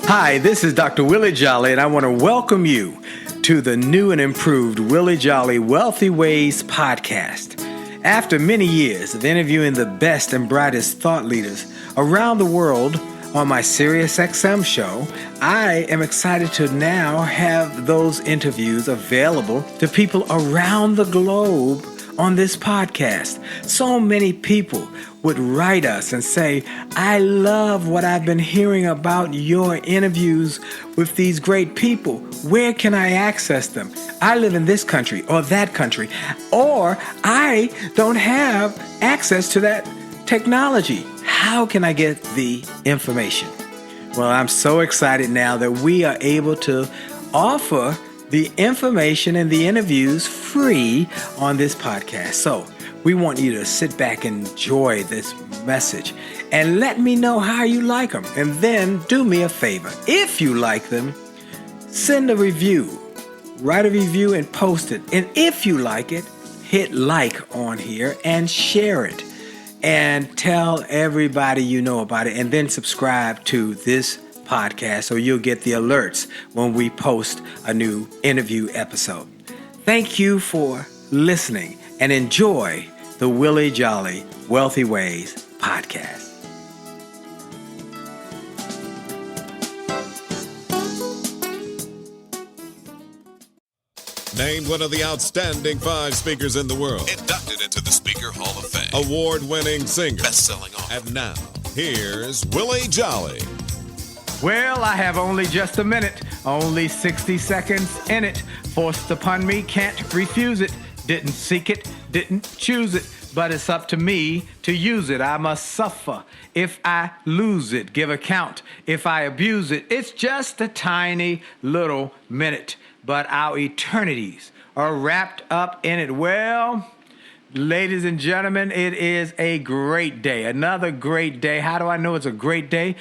Hi, this is Dr. Willie Jolley, and I want to welcome you to the new and improved Willie Jolley Wealthy Ways podcast. After many years of interviewing the best and brightest thought leaders around the world on my SiriusXM show, I am excited to now have those interviews available to people around the globe on this podcast. So many people would write us and say, I love what I've been hearing about your interviews with these great people. Where can I access them? I live in this country or that country, or I don't have access to that technology. How can I get the information? Well, I'm so excited now that we are able to offer the information and the interviews free on this podcast. So we want you to sit back and enjoy this message and let me know how you like them. And then do me a favor. If you like them, send a review, write a review and post it. And if you like it, hit like on here and share it and tell everybody you know about it, and then subscribe to this podcast so you'll get the alerts when we post a new interview episode. Thank you for listening and enjoy the Willie Jolley Wealthy Ways podcast. Named one of the outstanding 5 speakers in the world. Inducted into the Speaker Hall of Fame. Award-winning singer. Best-selling author. And now, here's Willie Jolley. Well, I have only just a minute, only 60 seconds in it. Forced upon me, can't refuse it. Didn't seek it, didn't choose it. But it's up to me to use it. I must suffer if I lose it. Give account if I abuse it. It's just a tiny little minute, but our eternities are wrapped up in it. Well, ladies and gentlemen, it is a great day. Another great day. How do I know it's a great day?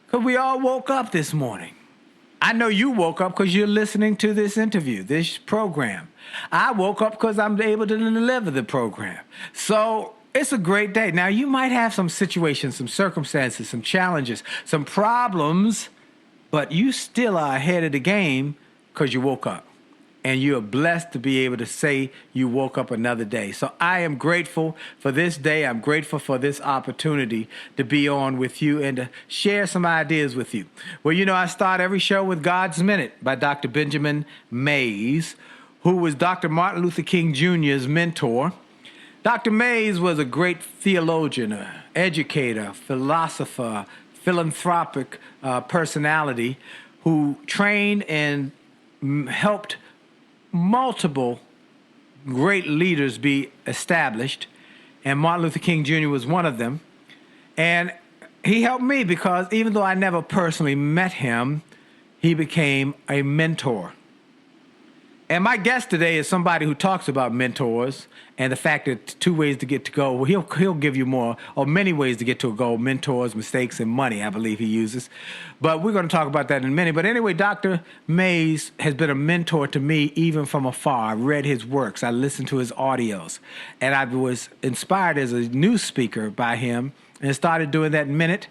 Because we all woke up this morning. I know you woke up because you're listening to this interview, this program. I woke up because I'm able to deliver the program. So it's a great day. Now, you might have some situations, some circumstances, some challenges, some problems, but you still are ahead of the game because you woke up. And you are blessed to be able to say you woke up another day. So I am grateful for this day. I'm grateful for this opportunity to be on with you and to share some ideas with you. Well, you know, I start every show with God's Minute by Dr. Benjamin Mays, who was Dr. Martin Luther King Jr.'s mentor. Dr. Mays was a great theologian, educator, philosopher, philanthropic personality who trained and helped multiple great leaders be established, and Martin Luther King Jr. was one of them. And he helped me because even though I never personally met him, he became a mentor. And my guest today is somebody who talks about mentors and the fact that 2 ways to get to goal. Well, he'll give you more, or many ways to get to a goal: mentors, mistakes, and money, I believe he uses. But we're going to talk about that in a minute. But anyway, Dr. Mays has been a mentor to me even from afar. I read his works. I listened to his audios. And I was inspired as a news speaker by him and started doing that minute.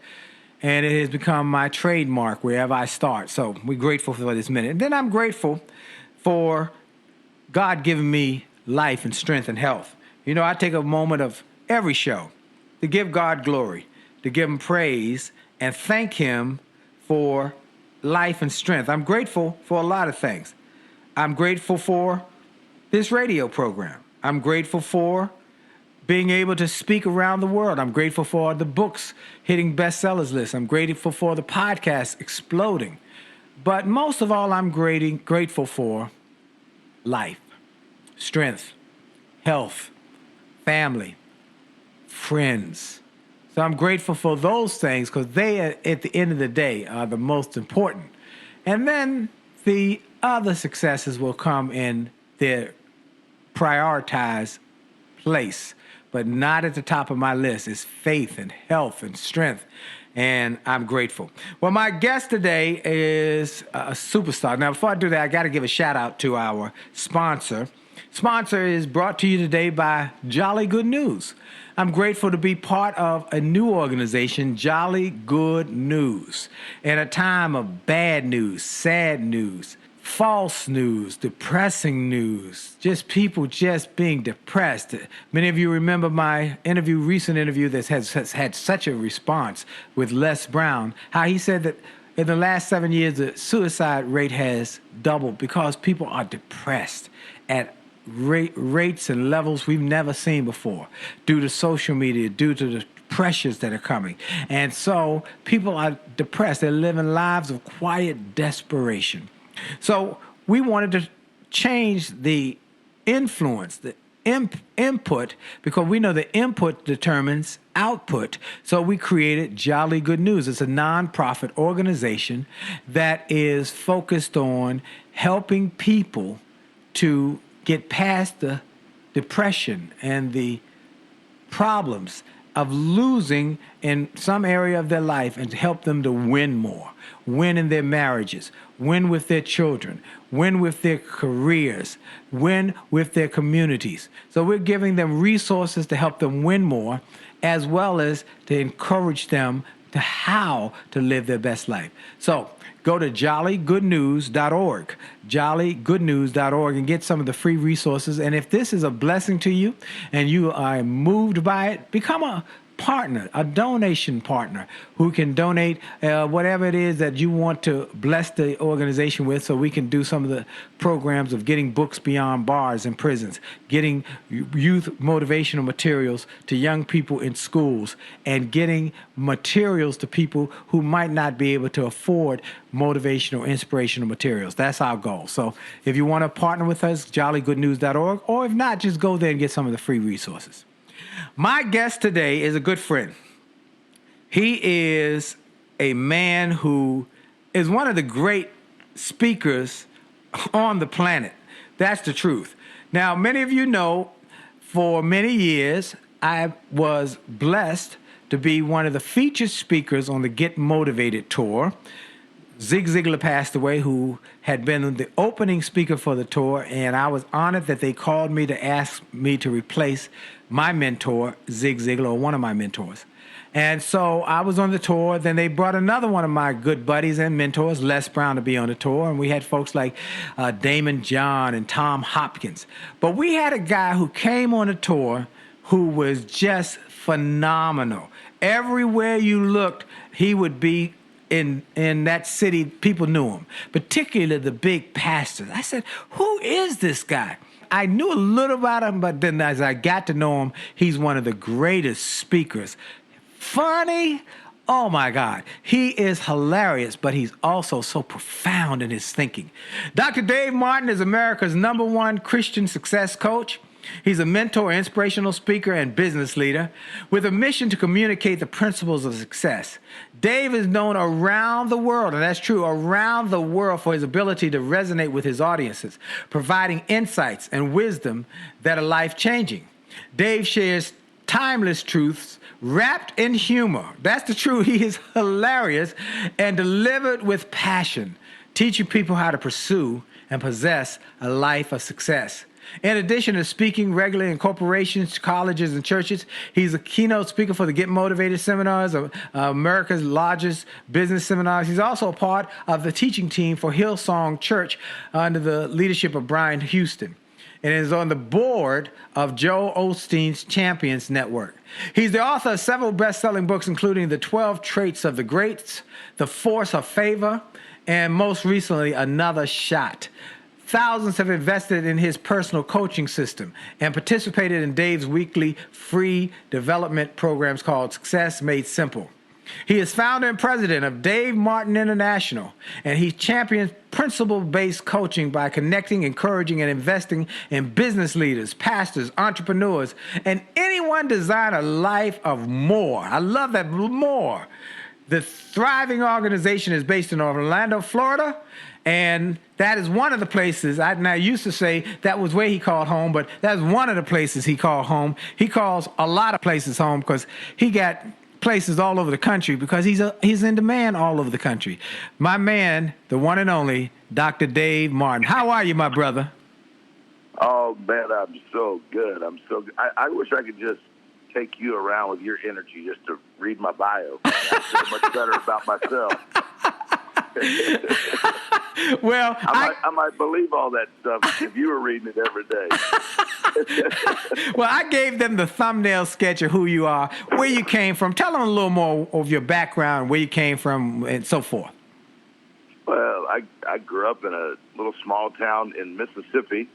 And it has become my trademark wherever I start. So we're grateful for this minute. And then I'm grateful for God giving me life and strength and health. You know, I take a moment of every show to give God glory, to give him praise, and thank him for life and strength. I'm grateful for a lot of things. I'm grateful for this radio program. I'm grateful for being able to speak around the world. I'm grateful for the books hitting bestsellers lists. I'm grateful for the podcast exploding. But most of all, I'm grateful for life, strength, health, family, friends. So I'm grateful for those things because they, at the end of the day, are the most important. And then the other successes will come in their prioritized place, but not at the top of my list. It's faith and health and strength. And I'm grateful. Well, my guest today is a superstar. Now, before I do that, I got to give a shout out to our sponsor, Sponsor is brought to you today by Jolly Good News. I'm grateful to be part of a new organization, Jolly Good News. In a time of bad news, sad news, false news, depressing news, just people just being depressed. Many of you remember my recent interview that has had such a response with Les Brown, how he said that in the last 7 years, the suicide rate has doubled because people are depressed at rates and levels we've never seen before due to social media, due to the pressures that are coming. And so people are depressed. They're living lives of quiet desperation. So we wanted to change the influence, the input, because we know the input determines output. So we created Jolly Good News. It's a nonprofit organization that is focused on helping people to get past the depression and the problems of losing in some area of their life and to help them to win more, win in their marriages, win with their children, win with their careers, win with their communities. So we're giving them resources to help them win more, as well as to encourage them to how to live their best life. So go to jollygoodnews.org, jollygoodnews.org, and get some of the free resources. And if this is a blessing to you and you are moved by it, become a partner, a donation partner who can donate whatever it is that you want to bless the organization with, so we can do some of the programs of getting books beyond bars and prisons, getting youth motivational materials to young people in schools, and getting materials to people who might not be able to afford motivational, inspirational materials. That's our goal. So if you want to partner with us, jollygoodnews.org, or if not, just go there and get some of the free resources. My guest today is a good friend. He is a man who is one of the great speakers on the planet. That's the truth. Now, many of you know, for many years, I was blessed to be one of the featured speakers on the Get Motivated tour. Zig Ziglar passed away, who had been the opening speaker for the tour, and I was honored that they called me to ask me to replace my mentor, Zig Ziglar, or one of my mentors. And so I was on the tour. Then they brought another one of my good buddies and mentors, Les Brown, to be on the tour. And we had folks like Damon John and Tom Hopkins. But we had a guy who came on the tour who was just phenomenal. Everywhere you looked, he would be in that city. People knew him, particularly the big pastors. I said, who is this guy? I knew a little about him, but then as I got to know him, he's one of the greatest speakers. Funny, oh my God. He is hilarious, but he's also so profound in his thinking. Dr. Dave Martin is America's #1 Christian success coach. He's a mentor, inspirational speaker, and business leader with a mission to communicate the principles of success. Dave is known around the world, and that's true, around the world, for his ability to resonate with his audiences, providing insights and wisdom that are life-changing. Dave shares timeless truths wrapped in humor. That's the truth. He is hilarious and delivered with passion, teaching people how to pursue and possess a life of success. In addition to speaking regularly in corporations, colleges, and churches, he's a keynote speaker for the Get Motivated seminars, America's largest business seminars. He's also a part of the teaching team for Hillsong Church under the leadership of Brian Houston, and is on the board of Joe Osteen's Champions Network. He's the author of several best-selling books, including The 12 Traits of the Greats, The Force of Favor, and most recently, Another Shot. Thousands have invested in his personal coaching system and participated in Dave's weekly free development programs called Success Made Simple. He is founder and president of Dave Martin International, and he champions principle-based coaching by connecting, encouraging, and investing in business leaders, pastors, entrepreneurs, and anyone design a life of more. I love that, more. The thriving organization is based in Orlando, Florida, and that is one of the places, I used to say that was where he called home, but that's one of the places he called home. He calls a lot of places home because he got places all over the country because he's in demand all over the country. My man, the one and only, Dr. Dave Martin. How are you, my brother? Oh, man, I'm so good. I'm so good. I wish I could just take you around with your energy just to read my bio. I feel much better about myself. Well, I might believe all that stuff if you were reading it every day. well, I gave them the thumbnail sketch of who you are, where you came from. Tell them a little more of your background, where you came from, and so forth. Well, I grew up in a little small town in Mississippi,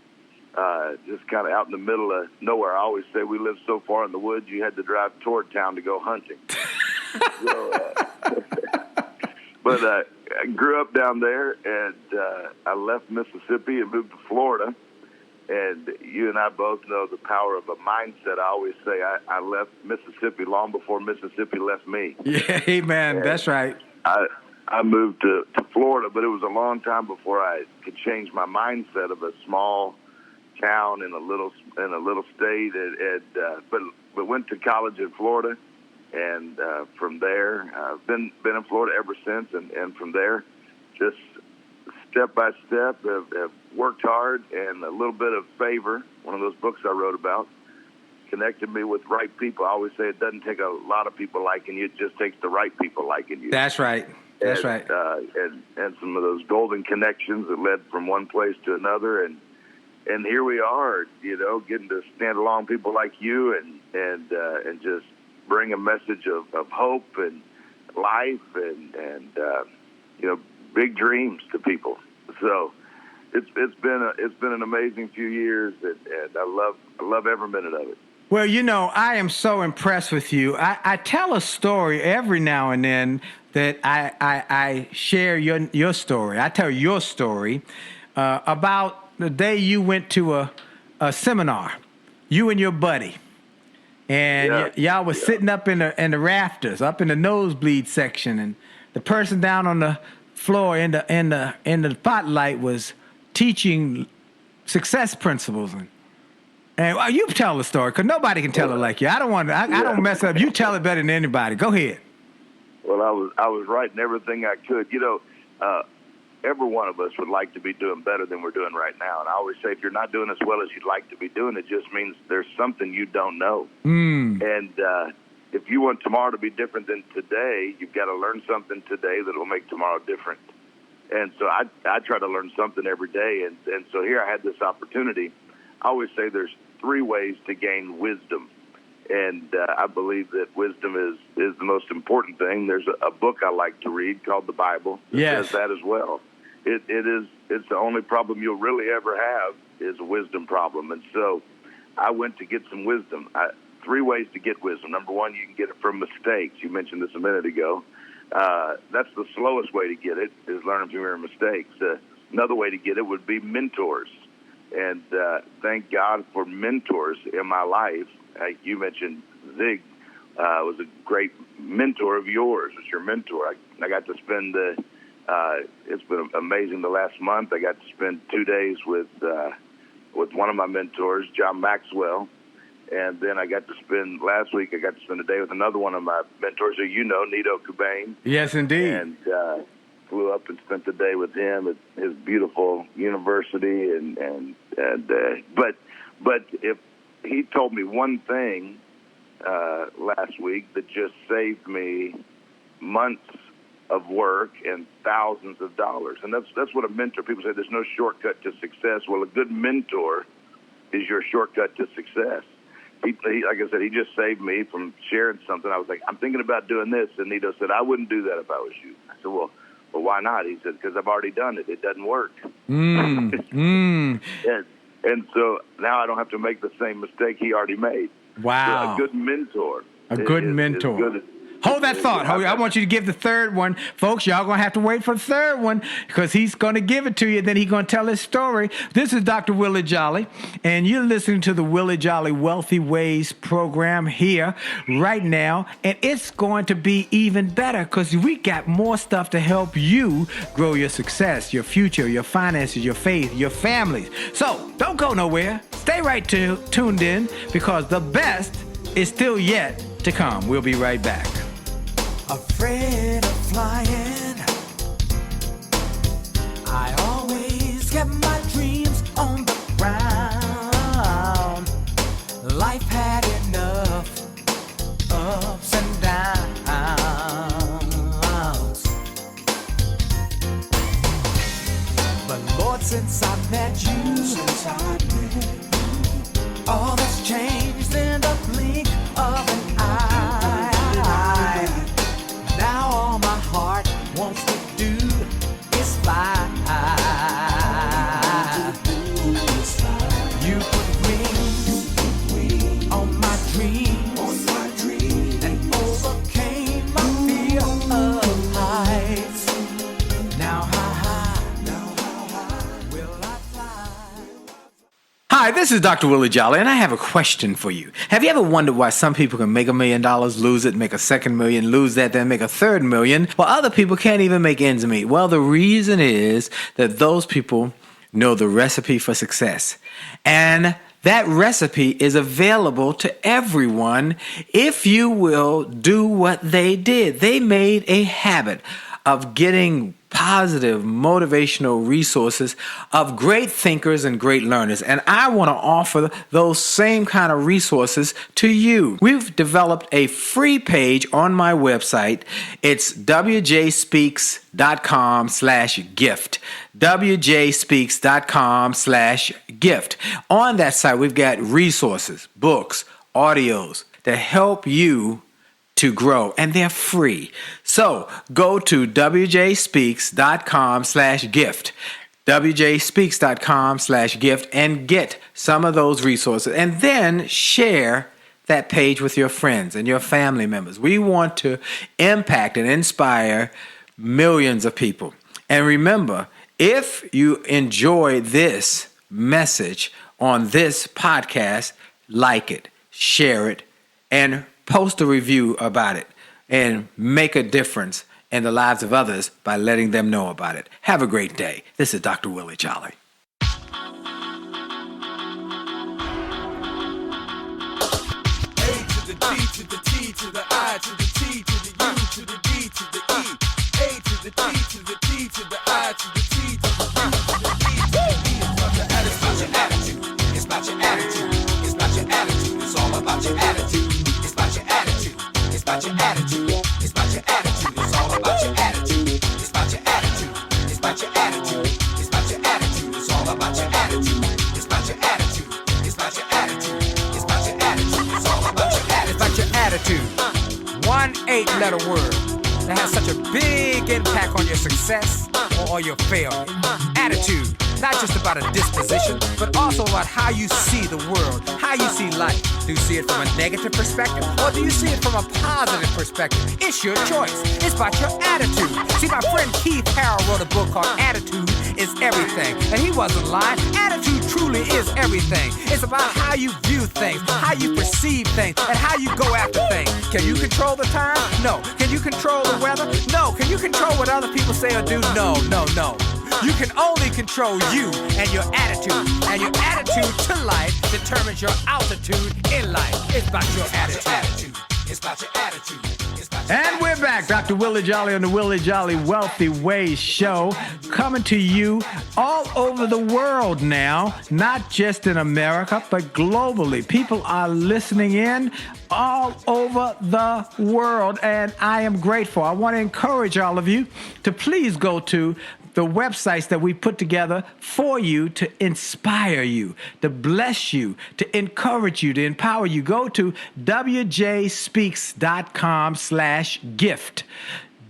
just kind of out in the middle of nowhere. I always say we lived so far in the woods, you had to drive toward town to go hunting. But I grew up down there, and I left Mississippi and moved to Florida. And you and I both know the power of a mindset. I always say I left Mississippi long before Mississippi left me. Yeah, amen. And that's right. I moved to Florida, but it was a long time before I could change my mindset of a small town in a little state. But went to college in Florida. And from there, I've been in Florida ever since. And from there, just step by step, have worked hard, and a little bit of favor, one of those books I wrote about, connected me with right people. I always say it doesn't take a lot of people liking you. It just takes the right people liking you. That's right. That's right. And some of those golden connections that led from one place to another. And here we are, getting to stand along people like you and just bring a message of hope and life and big dreams to people. So it's been an amazing few years, and I love every minute of it. Well, I am so impressed with you. I tell a story every now and then that I share your story. I tell your story about the day you went to a seminar, you and your buddy. And y'all was sitting up in the rafters, up in the nosebleed section, and the person down on the floor in the spotlight was teaching success principles. And you tell the story, because nobody can tell it like you. I don't mess up. You tell it better than anybody. Go ahead. Well, I was writing everything I could. Every one of us would like to be doing better than we're doing right now. And I always say, if you're not doing as well as you'd like to be doing, it just means there's something you don't know. And if you want tomorrow to be different than today, you've got to learn something today that will make tomorrow different. And so I try to learn something every day. And so here I had this opportunity. I always say there's 3 ways to gain wisdom. And I believe that wisdom is the most important thing. There's a book I like to read called the Bible that says that as well. It's the only problem you'll really ever have is a wisdom problem. And so I went to get some wisdom. 3 ways to get wisdom. Number 1, you can get it from mistakes. You mentioned this a minute ago. That's the slowest way to get it, is learning from your mistakes. Another way to get it would be mentors. And thank God for mentors in my life. You mentioned Zig was a great mentor of yours. It's your mentor. I got to spend it's been amazing the last month. I got to spend 2 days with one of my mentors, John Maxwell. And then last week, I got to spend a day with another one of my mentors who Nito Cobain. Yes, indeed. And flew up and spent the day with him at his beautiful university. But if he told me one thing last week that just saved me months of work and thousands of dollars. And that's what a mentor, people say there's no shortcut to success. Well, a good mentor is your shortcut to success. He like I said, he just saved me from sharing something. I was like, I'm thinking about doing this. And Nito said, I wouldn't do that if I was you. I said, well, why not? He said, because I've already done it. It doesn't work. And so now I don't have to make the same mistake he already made. Wow. So a good mentor. A good mentor. Hold that thought. I want you to give the third one. Folks, y'all going to have to wait for the third one because he's going to give it to you. Then he's going to tell his story. This is Dr. Willie Jolley, and you're listening to the Willie Jolley Wealthy Ways program here right now. And it's going to be even better because we got more stuff to help you grow your success, your future, your finances, your faith, your families. So don't go nowhere. Stay right tuned in because the best is still yet to come. We'll be right back. Afraid of flying, I always kept my dreams on the ground. life had enough ups and downs. But Lord, since I met you, all that's changed in the blink of an eye. Now all my heart wants to do is fly. You put wings on my dreams and overcame my fear of heights. Now how high will I fly? Hi, this is Dr. Willie Jolley, and I have a question for you. Have you ever wondered why some people can make $1 million, lose it, make a second million, lose that, then make a third million, while other people can't even make ends meet? Well, the reason is that those people know the recipe for success. And that recipe is available to everyone if you will do what they did. They made a habit of getting positive, motivational resources of great thinkers and great learners. And I want to offer those same kind of resources to you. We've developed a free page on my website. It's wjspeaks.com/gift. wjspeaks.com/gift. On that site, we've got resources, books, audios that help you to grow, and they're free. So go to wjspeaks.com/gift, wjspeaks.com/gift, and get some of those resources, and then share that page with your friends and your family members. We want to impact and inspire millions of people. And remember, if you enjoy this message on this podcast, like it, share it, and post a review about it, and make a difference in the lives of others by letting them know about it. Have a great day. This is Dr. Willie Jolley. A to the D to the T to the I to the T to the U to the D to the E. A to the D to the T to the I to the T to the U to the D to the E. It's about your attitude. It's about your attitude. It's about your attitude. It's all about your attitude. It's about your attitude. It's about your attitude. It's about your attitude. It's all about your attitude. It's about your attitude. It's about your attitude. It's about your attitude. It's all about your attitude. It's about your attitude. It's about your attitude. It's about your attitude. It's all about your attitude. It's about your attitude. 1 8-letter word that has such a big impact on your success or your failure. Attitude. Not just about a disposition, but also about how you see the world, how you see life. Do you see it from a negative perspective, or do you see it from a positive perspective? It's your choice. It's about your attitude. See, my friend Keith Harrell wrote a book called Attitude is Everything, and he wasn't lying. Attitude truly is everything. It's about how you view things, how you perceive things, and how you go after things. Can you control the time? No. Can you control the weather? No. Can you control what other people say or do? No. You can only control you and your attitude. And your attitude to life determines your altitude in life. It's about your attitude. It's about your attitude. And we're back. Dr. Willie Jolley on the Willie Jolley Wealthy Ways Show, coming to you all over the world now, not just in America, but globally. People are listening in all over the world, and I am grateful. I want to encourage all of you to please go to the websites that we put together for you to inspire you, to bless you, to encourage you, to empower you. Go to wjspeaks.com/gift.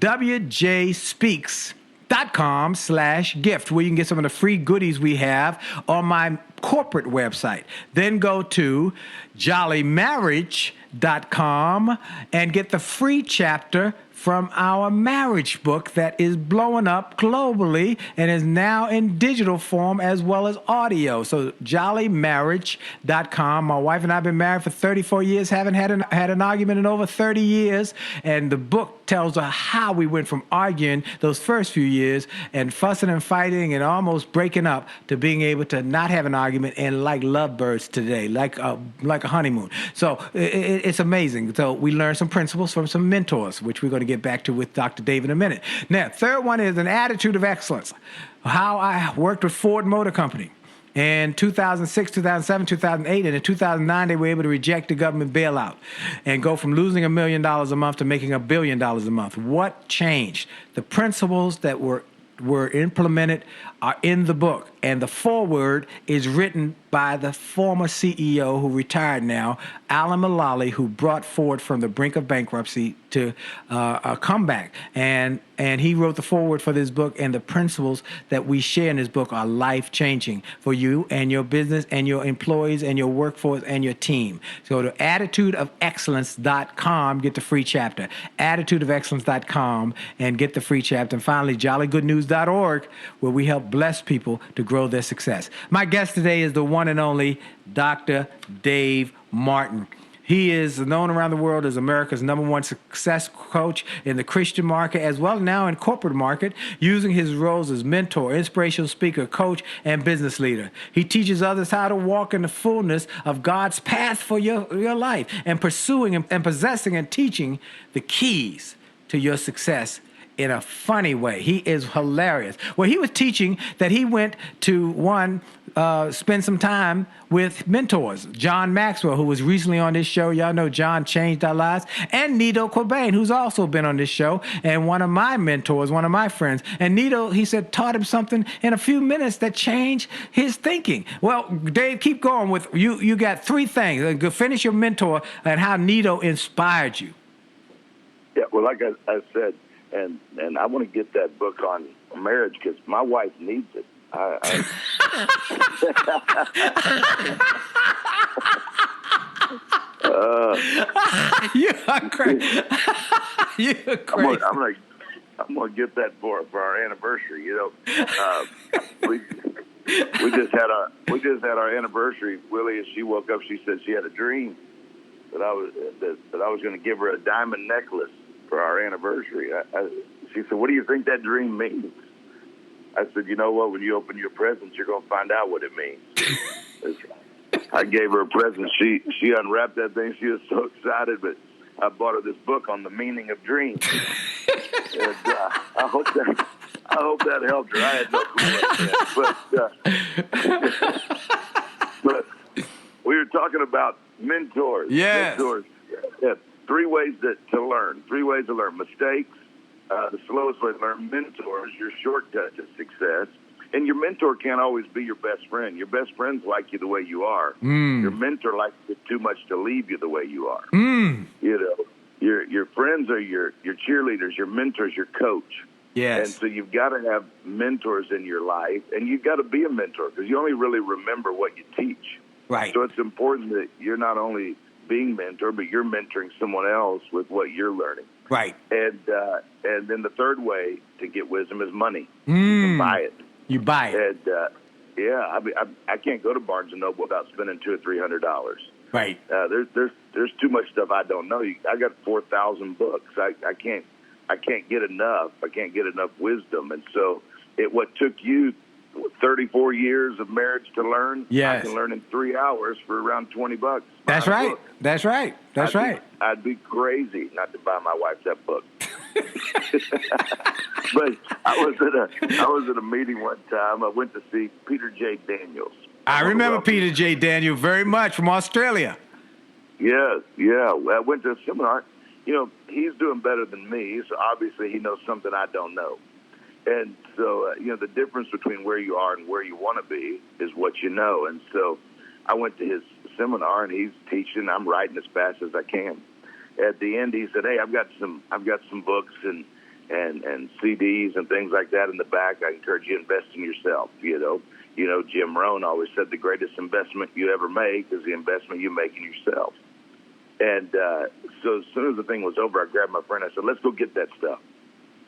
wjspeaks.com/gift, where you can get some of the free goodies we have on my corporate website. Then go to jollymarriage.com and get the free chapter from our marriage book that is blowing up globally and is now in digital form as well as audio. So jollymarriage.com. My wife and I have been married for 34 years, haven't had an argument in over 30 years. And the book tells us how we went from arguing those first few years and fussing and fighting and almost breaking up to being able to not have an argument and like lovebirds today, like a honeymoon. So it's amazing. So we learned some principles from some mentors, which we're going to get back to with Dr. Dave in a minute. Now, third one is an attitude of excellence. How I worked with Ford Motor Company. In 2006, 2007, 2008, and in 2009, they were able to reject the government bailout and go from losing $1 million a month to making $1 billion a month. What changed? The principles that were implemented are in the book, and the foreword is written by the former CEO who retired now, Alan Mulally, who brought Ford from the brink of bankruptcy to a comeback. And he wrote the foreword for this book, and the principles that we share in this book are life-changing for you and your business and your employees and your workforce and your team. So go to attitudeofexcellence.com, get the free chapter. Attitudeofexcellence.com and get the free chapter. And finally, jollygoodnews.org, where we help bless people to grow their success. My guest today is the one and only Dr. Dave Martin. He is known around the world as America's #1 success coach in the Christian market, as well now in corporate market, using his roles as mentor, inspirational speaker, coach, and business leader. He teaches others how to walk in the fullness of God's path for your life and pursuing and possessing and teaching the keys to your success in a funny way. He is hilarious. Well, he was teaching that he went to spend some time with mentors. John Maxwell, who was recently on this show. Y'all know John changed our lives. And Nito Cobain, who's also been on this show, and one of my mentors, one of my friends. And Nito, he said, taught him something in a few minutes that changed his thinking. Well, Dave, keep going with you. You got 3 things. Finish your mentor and how Nito inspired you. Yeah, well, like I said, and I want to get that book on marriage because my wife needs it. You are crazy. You're crazy. I'm gonna get that for our anniversary. You know, we just had our anniversary. Willie, as she woke up, she said she had a dream that I was going to give her a diamond necklace for our anniversary. She said, "What do you think that dream means?" I said, "You know what? When you open your presents, you're going to find out what it means." I gave her a present. She unwrapped that thing. She was so excited, but I bought her this book on the meaning of dreams. And I hope that helped her. I had no clue. But we were talking about mentors. Yes. Mentors. Yeah. 3 ways to learn. 3 ways to learn. Mistakes, the slowest way to learn. Mentors, your shortcut to success. And your mentor can't always be your best friend. Your best friends like you the way you are. Your mentor likes it too much to leave you the way you are. You know, your friends are your cheerleaders. Your mentors, your coach. Yes. And so you've got to have mentors in your life, and you've got to be a mentor because you only really remember what you teach. Right. So it's important that you're not only being mentored, but you're mentoring someone else with what you're learning. Right. And then the third way to get wisdom is money. You can buy it. You buy it. And I can't go to Barnes and Noble without spending $200 or $300. Right. There's too much stuff I don't know. I got 4,000 books. I can't get enough. I can't get enough wisdom. And so what took you 34 years of marriage to learn, yes, I can learn in 3 hours for around $20. That's right. Book. That's right. That's right. I'd be crazy not to buy my wife that book. But I was at a meeting one time. I went to see Peter J. Daniels. I remember Peter J. Daniels very much from Australia. Yes, yeah. I went to a seminar. You know, he's doing better than me, so obviously he knows something I don't know. And so, the difference between where you are and where you want to be is what you know. And so I went to his seminar, and he's teaching. I'm writing as fast as I can. At the end, he said, "Hey, I've got some books and CDs and things like that in the back. I encourage you to invest in yourself." You know, Jim Rohn always said the greatest investment you ever make is the investment you make in yourself. And so as soon as the thing was over, I grabbed my friend. I said, "Let's go get that stuff."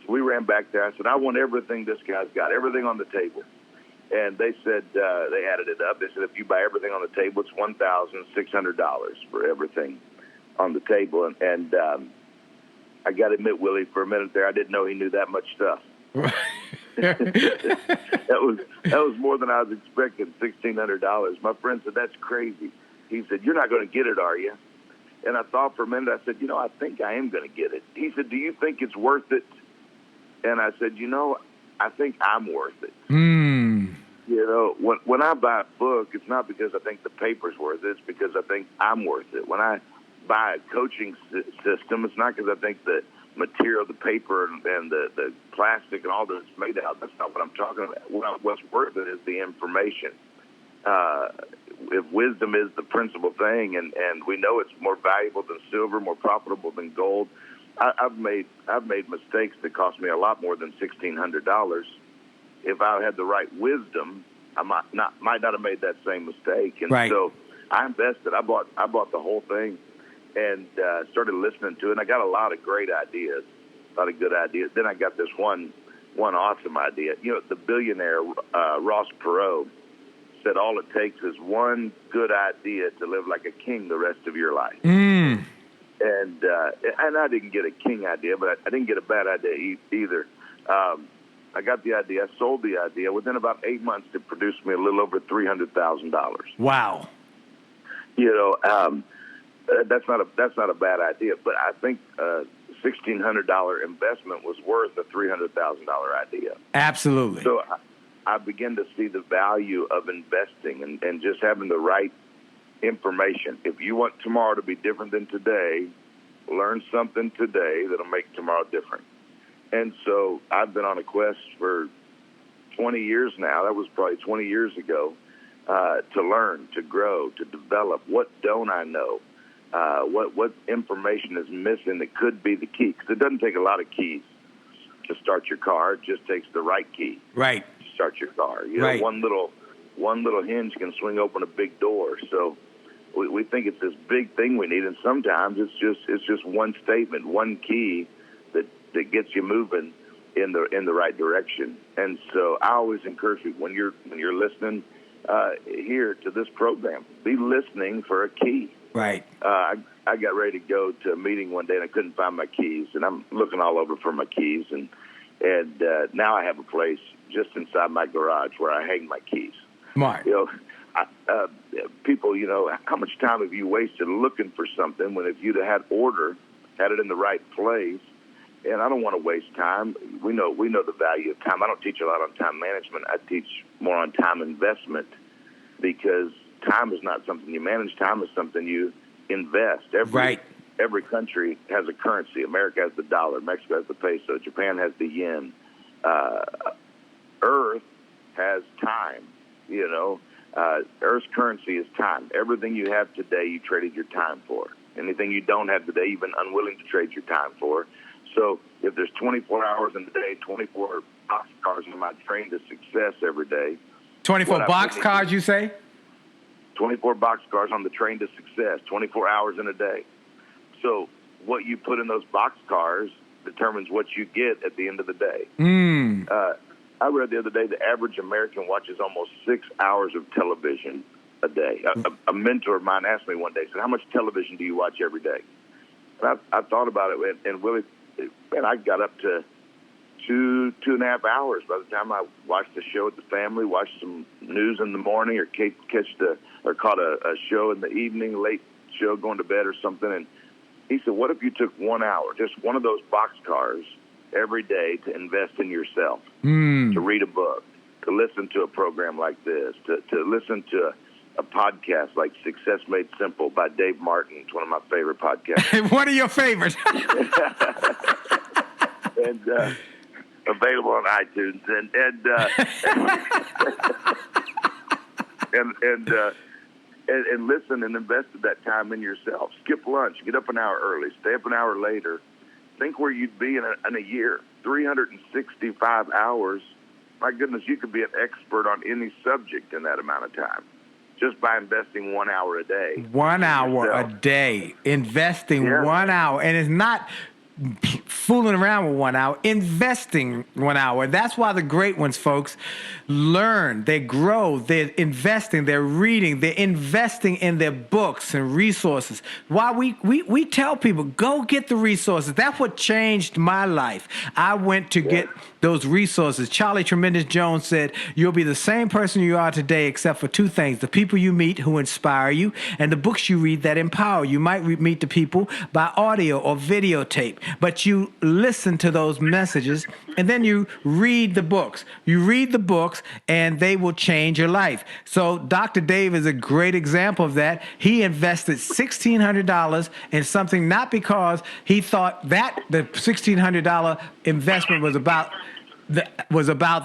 So we ran back there. I said, "I want everything this guy's got, everything on the table." And they said, they added it up. They said, if you buy everything on the table, it's $1,600 for everything on the table. And I got to admit, Willie, for a minute there, I didn't know he knew that much stuff. That was more than I was expecting, $1,600. My friend said, "That's crazy." He said, "You're not going to get it, are you?" And I thought for a minute. I said, "I think I am going to get it." He said, "Do you think it's worth it?" And I said, "I think I'm worth it." You know, when I buy a book, it's not because I think the paper's worth it. It's because I think I'm worth it. When I buy a coaching system, it's not because I think the material, the paper, and the plastic and all that it's made out. That's not what I'm talking about. What's worth it is the information. If wisdom is the principal thing, and we know it's more valuable than silver, more profitable than gold, I've made mistakes that cost me a lot more than $1,600. If I had the right wisdom, I might not have made that same mistake. And right. So I invested. I bought the whole thing and started listening to it. And I got a lot of great ideas, a lot of good ideas. Then I got this one awesome idea. You know, the billionaire Ross Perot said all it takes is one good idea to live like a king the rest of your life. Mm. And I didn't get a king idea, but I didn't get a bad idea either. I got the idea. I sold the idea. Within about 8 months, it produced me a little over $300,000. Wow. You know, that's not a bad idea, but I think $1,600 investment was worth a $300,000 idea. Absolutely. So I began to see the value of investing and just having the right information. If you want tomorrow to be different than today, learn something today that'll make tomorrow different. And so I've been on a quest for 20 years now. That was probably 20 years ago, to learn, to grow, to develop. What don't I know? What information is missing that could be the key? Because it doesn't take a lot of keys to start your car. It just takes the right key. Right. To start your car. You know, right. one little hinge can swing open a big door. So we think it's this big thing we need, and sometimes it's just one statement, one key that gets you moving in the right direction. And so I always encourage you when you're listening here to this program, be listening for a key. Right. I got ready to go to a meeting one day and I couldn't find my keys, and I'm looking all over for my keys, and now I have a place just inside my garage where I hang my keys. Smart. You know, people, you know, how much time have you wasted looking for something when if you'd have had it in the right place? And I don't want to waste time. We know the value of time. I don't teach a lot on time management. I teach more on time investment, because time is not something you manage. Time is something you invest. Every country has a currency. America has the dollar. Mexico has the peso. Japan has the yen. Earth has time. You know, Earth's currency is time. Everything you have today, you traded your time for. Anything you don't have today, you've been unwilling to trade your time for. So if there's 24 hours in a day, 24 boxcars on my train to success every day. 24 boxcars, you say? 24 boxcars on the train to success, 24 hours in a day. So what you put in those boxcars determines what you get at the end of the day. Mm. I read the other day the average American watches almost 6 hours of television a day. A mentor of mine asked me one day, said, how much television do you watch every day? And I thought about it, and Willie, man, I got up to 2.5 hours by the time I watched the show with the family, watched some news in the morning, or caught a show in the evening, late show, going to bed or something. And he said, what if you took 1 hour, just one of those boxcars every day, to invest in yourself, to read a book, to listen to a program like this, to listen to a podcast like Success Made Simple by Dave Martin. It's one of my favorite podcasts. One of your favorites. And available on iTunes. And listen and invest that time in yourself. Skip lunch. Get up an hour early. Stay up an hour later. Think where you'd be in a year. 365 hours. My goodness, you could be an expert on any subject in that amount of time, just by investing 1 hour a day. 1 hour a day. Investing 1 hour. And it's not fooling around with 1 hour, investing 1 hour. That's why the great ones, folks, learn, they grow, they're investing, they're reading, they're investing in their books and resources. Why we tell people, go get the resources. That's what changed my life. I went to get those resources. Charlie Tremendous Jones said, you'll be the same person you are today except for two things: the people you meet who inspire you, and the books you read that empower you. You might meet the people by audio or videotape, but you listen to those messages, and then you read the books. You read the books, and they will change your life. So Dr. Dave is a great example of that. He invested $1,600 in something not because he thought that the $1,600 investment was about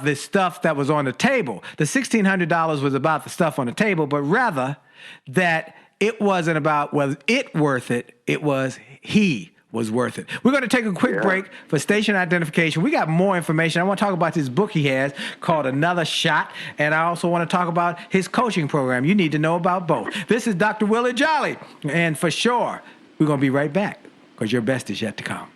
the stuff that was on the table. The $1,600 was about the stuff on the table, but rather that it wasn't about was it worth it. It was he was worth it. We're going to take a quick break for station identification. We got more information. I want to talk about this book he has called Another Shot, and I also want to talk about his coaching program. You need to know about both. This is Dr. Willie Jolley, and for sure, we're going to be right back because your best is yet to come.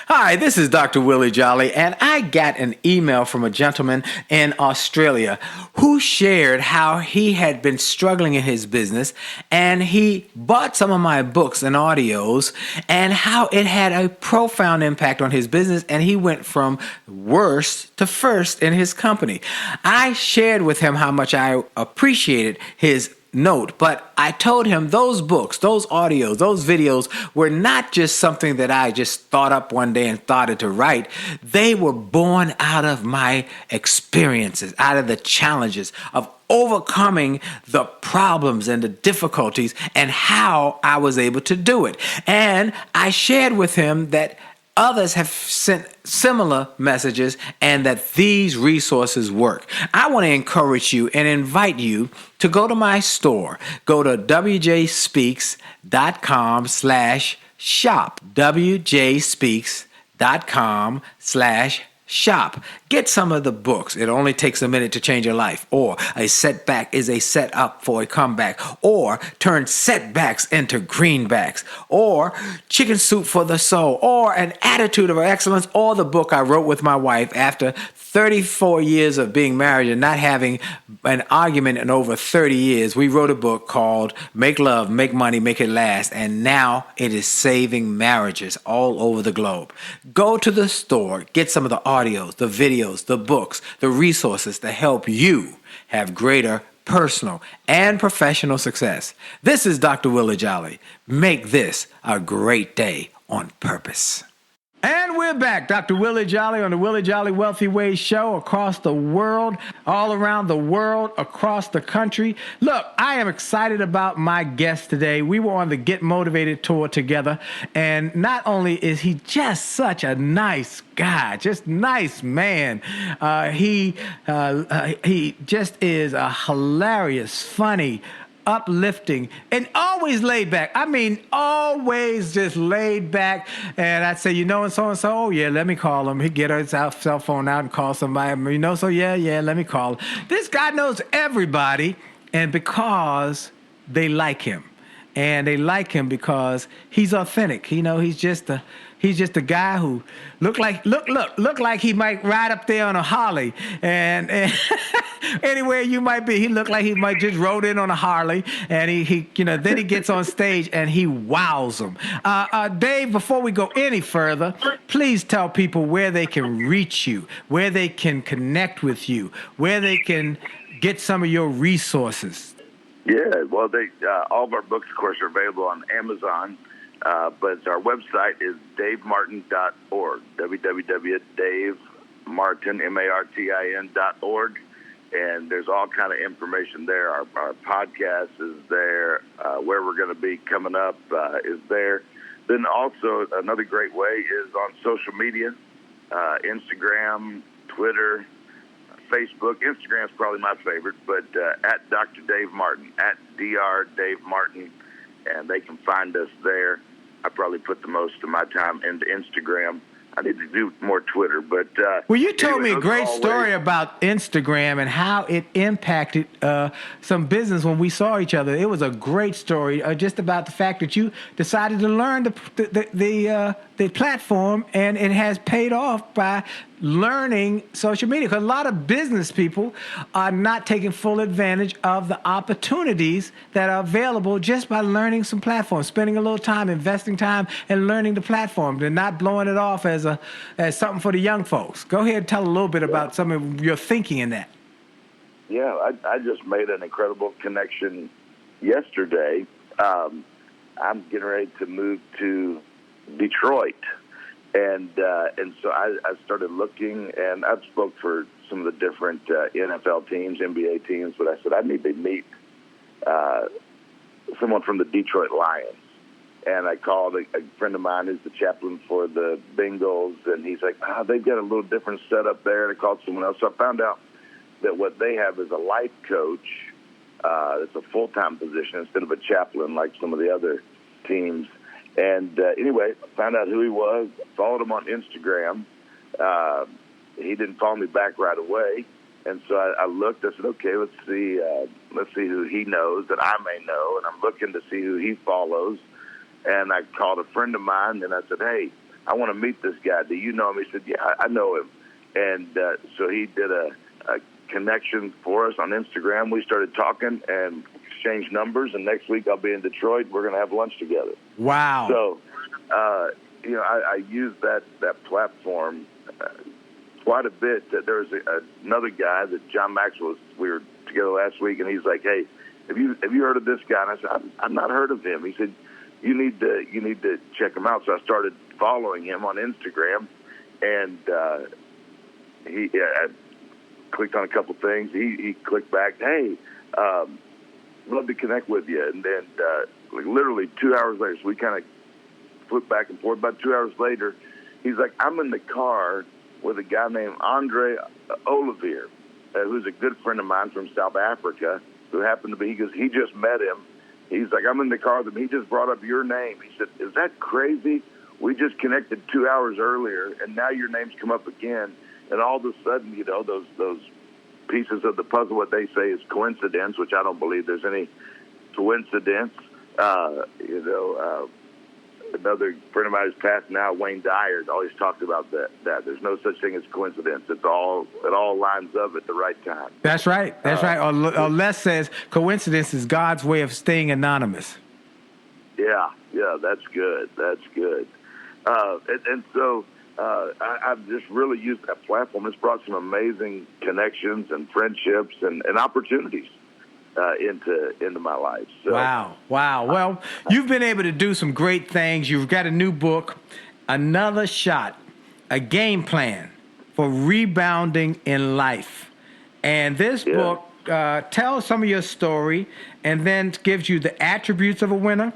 Hi, this is Dr. Willie Jolley, and I got an email from a gentleman in Australia who shared how he had been struggling in his business, and he bought some of my books and audios, and how it had a profound impact on his business, and he went from worst to first in his company. I shared with him how much I appreciated his note, but I told him those books, those audios, those videos were not just something that I just thought up one day and started to write. They were born out of my experiences, out of the challenges of overcoming the problems and the difficulties and how I was able to do it. And I shared with him that others have sent similar messages and that these resources work. I want to encourage you and invite you to go to my store. Go to wjspeaks.com/shop. wjspeaks.com/shop. Get some of the books. It only takes a minute to change your life. Or a setback is a setup for a comeback. Or turn setbacks into greenbacks. Or chicken soup for the soul. Or an attitude of excellence. Or the book I wrote with my wife after 34 years of being married and not having an argument in over 30 years. We wrote a book called Make Love, Make Money, Make It Last. And now it is saving marriages all over the globe. Go to the store. Get some of the audios, the videos, the books, the resources to help you have greater personal and professional success. This is Dr. Willie Jolley. Make this a great day on purpose. And we're back. Dr. Willie Jolley on the Willie Jolley Wealthy Ways show across the world, all around the world, across the country. Look, I am excited about my guest today. We were on the Get Motivated tour together, and not only is he just such a nice guy, just nice man, he just is a hilarious, funny, uplifting, and always laid back. I mean, always just laid back. And I'd say, and so, oh, yeah, let me call him. He'd get his cell phone out and call somebody, so yeah, let me call him. This guy knows everybody, and because they like him. And they like him because he's authentic. He's just a guy who look like he might ride up there on a Harley, and anywhere you might be, he looked like he might just rode in on a Harley, and he then he gets on stage and he wows them. Dave, before we go any further, please tell people where they can reach you, where they can connect with you, where they can get some of your resources. Yeah, well, all of our books, of course, are available on Amazon. But our website is davemartin.org, www.davemartin.org, and there's all kind of information there. Our podcast is there. Where we're going to be coming up is there. Then also another great way is on social media, Instagram, Twitter, Facebook. Instagram's probably my favorite, but at Dr. Dave Martin, at Dr. Dave Martin, and they can find us there. I probably put the most of my time into Instagram. I need to do more Twitter, but well, you told me a great story about Instagram and how it impacted some business when we saw each other. It was a great story, just about the fact that you decided to learn the platform, and it has paid off by learning social media. Because a lot of business people are not taking full advantage of the opportunities that are available just by learning some platforms, spending a little time, investing time, and learning the platform. They're not blowing it off as something for the young folks. Go ahead and tell a little bit about some of your thinking in that. Yeah, I just made an incredible connection yesterday. I'm getting ready to move to Detroit, And so I started looking, and I've spoke for some of the different NFL teams, NBA teams, but I said I need to meet someone from the Detroit Lions. And I called a friend of mine who's the chaplain for the Bengals, and he's like, they've got a little different setup there. And I called someone else. So I found out that what they have is a life coach. It's a full-time position instead of a chaplain like some of the other teams. And anyway, found out who he was, followed him on Instagram. He didn't follow me back right away. And so I looked, I said, okay, let's see who he knows that I may know. And I'm looking to see who he follows. And I called a friend of mine, and I said, hey, I want to meet this guy. Do you know him? He said, yeah, I know him. And so he did a connection for us on Instagram. We started talking and exchanged numbers, and next week I'll be in Detroit. We're going to have lunch together. Wow. So, I use that platform quite a bit. There's another guy that John Maxwell, we were together last week, and he's like, hey, have you heard of this guy? And I said, I've not heard of him. He said, you need to check him out. So I started following him on Instagram, and I clicked on a couple things. He clicked back, hey, love to connect with you. And then literally 2 hours later, so we kind of flipped back and forth. About 2 hours later, he's like, I'm in the car with a guy named Andre Olivier, who's a good friend of mine from South Africa, who happened to be, he just met him. He's like, I'm in the car with him. He just brought up your name. He said, is that crazy? We just connected 2 hours earlier, and now your name's come up again. And all of a sudden, those pieces of the puzzle, what they say is coincidence, which I don't believe there's any coincidence. Another friend of mine who's passed now, Wayne Dyer, always talks about that. There's no such thing as coincidence. It all lines up at the right time. That's right. That's right. Or Les says coincidence is God's way of staying anonymous. Yeah, that's good. That's good. And so I've just really used that platform. It's brought some amazing connections and friendships and opportunities into my life. So, Wow. Well, you've been able to do some great things. You've got a new book, Another Shot, a game plan for rebounding in life. And this book tells some of your story and then gives you the attributes of a winner,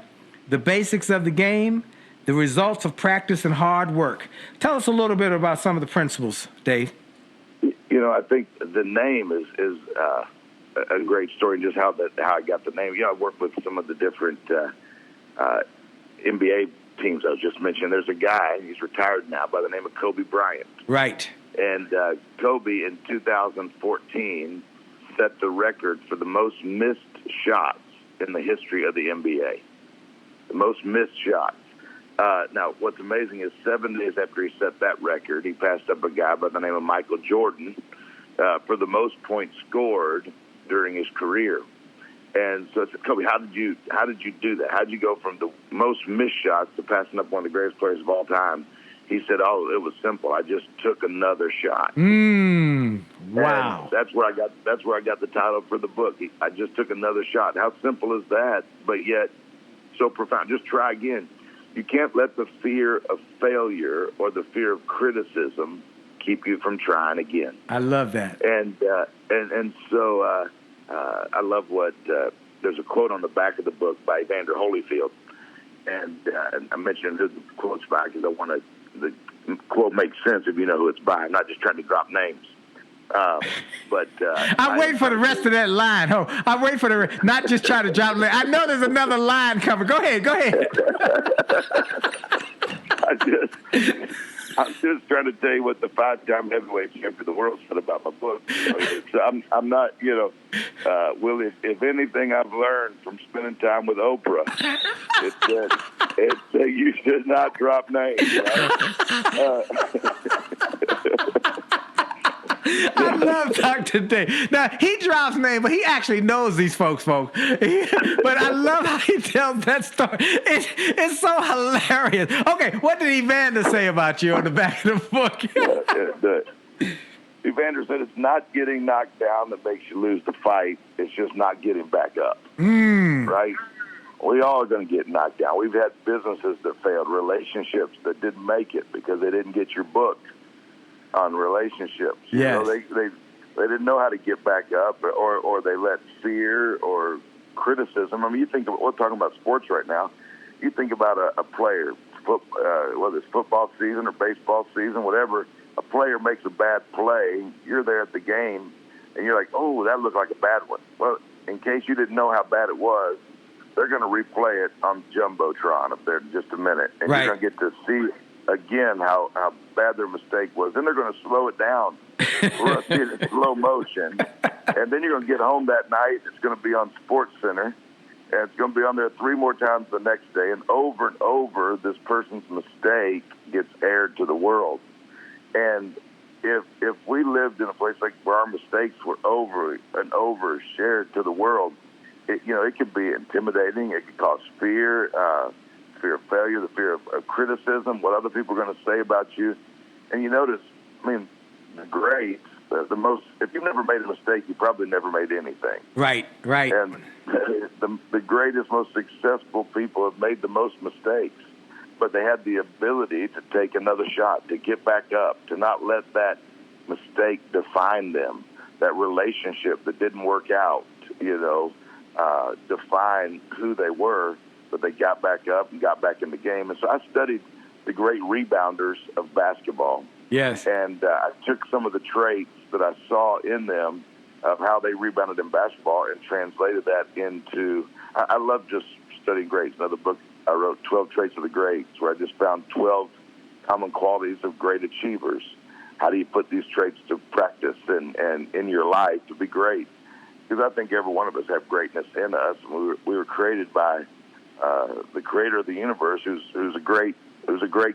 the basics of the game, the results of practice and hard work. Tell us a little bit about some of the principles, Dave. I think the name is a great story, just how I got the name. I worked with some of the different NBA teams I was just mentioning. There's a guy, he's retired now, by the name of Kobe Bryant. Right. And Kobe in 2014 set the record for the most missed shots in the history of the NBA. The most missed shots. Now, what's amazing is 7 days after he set that record, he passed up a guy by the name of Michael Jordan for the most points scored during his career. And so I said, Kobe, how did you do that? How did you go from the most missed shots to passing up one of the greatest players of all time? He said, it was simple. I just took another shot. Wow. And that's where I got the title for the book. I just took another shot. How simple is that? But yet so profound. Just try again. You can't let the fear of failure or the fear of criticism keep you from trying again. I love that. And so I love what there's a quote on the back of the book by Evander Holyfield, and I mentioned who the quote's by because I want the quote makes sense if you know who it's by. I'm not just trying to drop names. But I wait for the rest of that line. I wait for not just try to drop. I know there's another line coming. Go ahead. I'm just trying to tell you what the 5-time heavyweight champion of the world said about my book. So I'm not, Willie, if anything I've learned from spending time with Oprah, it's that you should not drop names. Right? I love Dr. Dave. Now, he drops names, but he actually knows these folks. But I love how he tells that story. It's so hilarious. Okay, what did Evander say about you on the back of the book? Evander said it's not getting knocked down that makes you lose the fight. It's just not getting back up. Mm. Right? We all are going to get knocked down. We've had businesses that failed, relationships that didn't make it because they didn't get your book on relationships. You know, they didn't know how to get back up, or they let fear or criticism. I mean, you think of, we're talking about sports right now. You think about a player, whether it's football season or baseball season, whatever. A player makes a bad play. You're there at the game, and you're like, "Oh, that looked like a bad one." Well, in case you didn't know how bad it was, they're going to replay it on Jumbotron up there in just a minute, and you're going to get to see again how bad their mistake was. Then they're going to slow it down. We're going to see it in slow motion. And then you're going to get home that night. It's going to be on Sports Center. And it's going to be on there 3 more times the next day. And over, this person's mistake gets aired to the world. And if we lived in a place like where our mistakes were over and over shared to the world, it could be intimidating. It could cause fear, fear of failure, the fear of criticism, what other people are going to say about you. And you notice, I mean, the greats, if you've never made a mistake, you probably never made anything. Right. And the greatest, most successful people have made the most mistakes, but they had the ability to take another shot, to get back up, to not let that mistake define them, that relationship that didn't work out, define who they were, but they got back up and got back in the game. And so I studied the great rebounders of basketball. Yes. And I took some of the traits that I saw in them of how they rebounded in basketball and translated that into – I love just studying greats. Another book I wrote, 12 Traits of the Greats, where I just found 12 common qualities of great achievers. How do you put these traits to practice and in your life to be great? Because I think every one of us have greatness in us. We were created by the creator of the universe, who's a great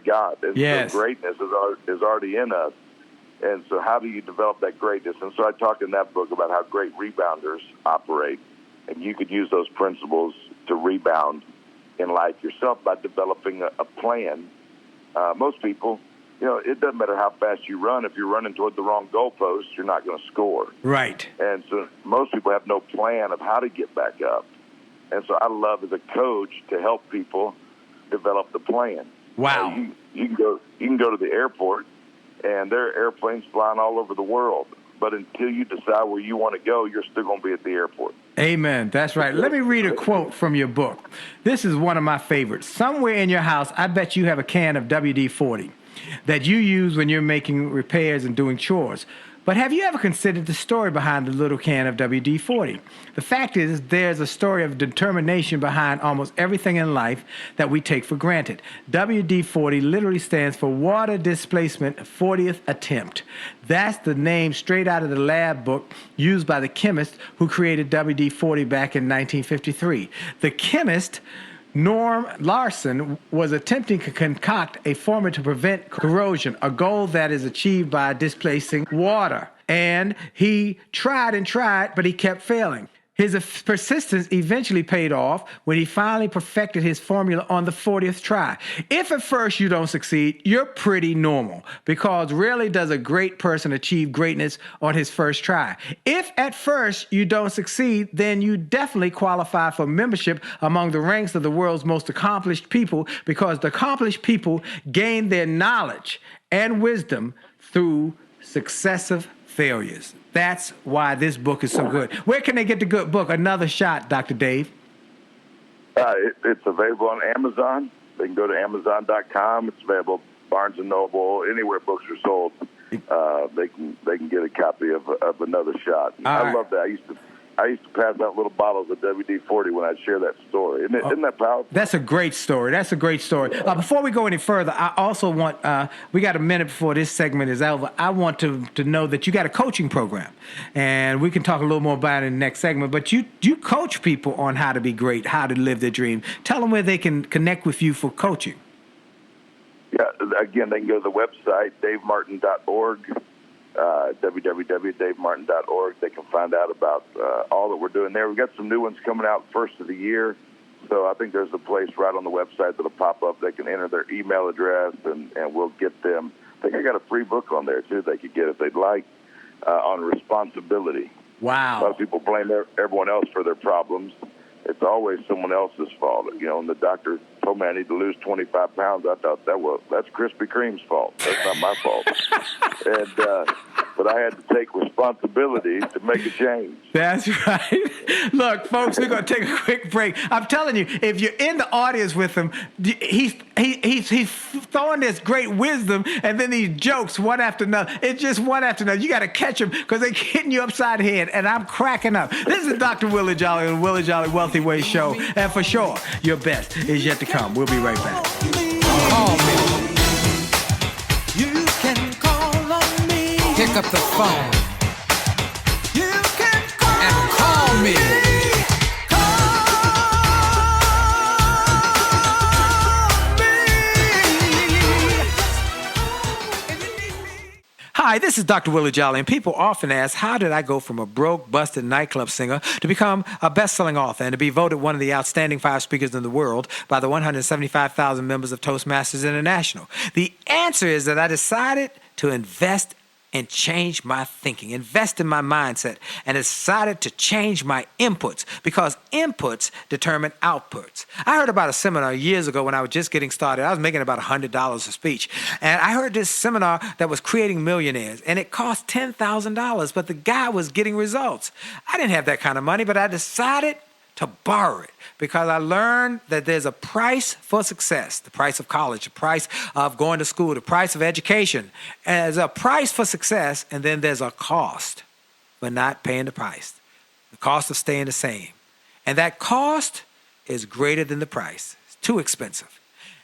God. And yes. So greatness is already in us. And so how do you develop that greatness? And so I talk in that book about how great rebounders operate. And you could use those principles to rebound in life yourself by developing a plan. Most people, it doesn't matter how fast you run. If you're running toward the wrong goalpost, you're not going to score. Right. And so most people have no plan of how to get back up. And so I love as a coach to help people develop the plan. Wow. You can go to the airport, and there are airplanes flying all over the world. But until you decide where you want to go, you're still going to be at the airport. Amen. That's right. Let me read a quote from your book. This is one of my favorites. Somewhere in your house, I bet you have a can of WD-40 that you use when you're making repairs and doing chores. But have you ever considered the story behind the little can of WD-40? The fact is, there's a story of determination behind almost everything in life that we take for granted. WD-40 literally stands for Water Displacement 40th Attempt. That's the name straight out of the lab book used by the chemist who created WD-40 back in 1953. The chemist Norm Larson was attempting to concoct a formula to prevent corrosion, a goal that is achieved by displacing water. And he tried and tried, but he kept failing. His persistence eventually paid off when he finally perfected his formula on the 40th try. If at first you don't succeed, you're pretty normal, because rarely does a great person achieve greatness on his first try. If at first you don't succeed, then you definitely qualify for membership among the ranks of the world's most accomplished people, because the accomplished people gain their knowledge and wisdom through successive failures. That's why this book is so good. Where can they get the good book? Another Shot, Dr. Dave. It's available on Amazon. They can go to Amazon.com. It's available Barnes & Noble, anywhere books are sold. They can get a copy of Another Shot. I love that. I used to pass out little bottles of WD-40 when I'd share that story. Isn't that powerful? That's a great story. Before we go any further, I also want, we got a minute before this segment is over. I want to know that you got a coaching program, and we can talk a little more about it in the next segment, but you coach people on how to be great, how to live their dream. Tell them where they can connect with you for coaching. Yeah, again, they can go to the website, davemartin.org. www.davemartin.org. They can find out about all that we're doing there. We've got some new ones coming out first of the year, so I think there's a place right on the website that'll pop up. They can enter their email address, and we'll get them. I think I got a free book on there, too, they could get if they'd like, on responsibility. Wow. A lot of people blame everyone else for their problems, it's always someone else's fault. You know, and the doctor told me I need to lose 25 pounds. I thought that's Krispy Kreme's fault. That's not my fault. But I had to take responsibility to make a change. That's right. Look, folks, we're going to take a quick break. I'm telling you, if you're in the audience with him, he's throwing this great wisdom and then these jokes one after another. It's just one after another. You got to catch them because they're hitting you upside the head, and I'm cracking up. This is Dr. Willie Jolley on the Willie Jolley Wealthy Way Show, and for sure, your best is yet to come. We'll be right back. Call me. You can call on me. Pick up the phone. You can call me. Hi, this is Dr. Willie Jolley, and people often ask, how did I go from a broke, busted nightclub singer to become a best-selling author and to be voted one of the outstanding 5 speakers in the world by the 175,000 members of Toastmasters International? The answer is that I decided to invest and change my thinking, invest in my mindset, and decided to change my inputs because inputs determine outputs. I heard about a seminar years ago when I was just getting started. I was making about $100 a speech. And I heard this seminar that was creating millionaires, and it cost $10,000, but the guy was getting results. I didn't have that kind of money, but I decided to borrow it because I learned that there's a price for success, the price of college, the price of going to school, the price of education. And there's a price for success, and then there's a cost for not paying the price, the cost of staying the same. And that cost is greater than the price. It's too expensive.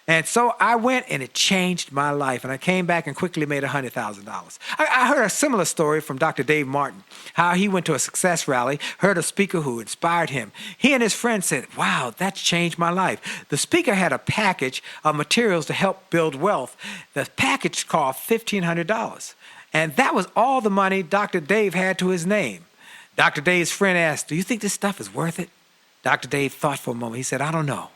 And so I went, and it changed my life. And I came back and quickly made $100,000. I heard a similar story from Dr. Dave Martin, how he went to a success rally, heard a speaker who inspired him. He and his friend said, wow, that's changed my life. The speaker had a package of materials to help build wealth. The package cost $1,500. And that was all the money Dr. Dave had to his name. Dr. Dave's friend asked, do you think this stuff is worth it? Dr. Dave thought for a moment. He said, I don't know.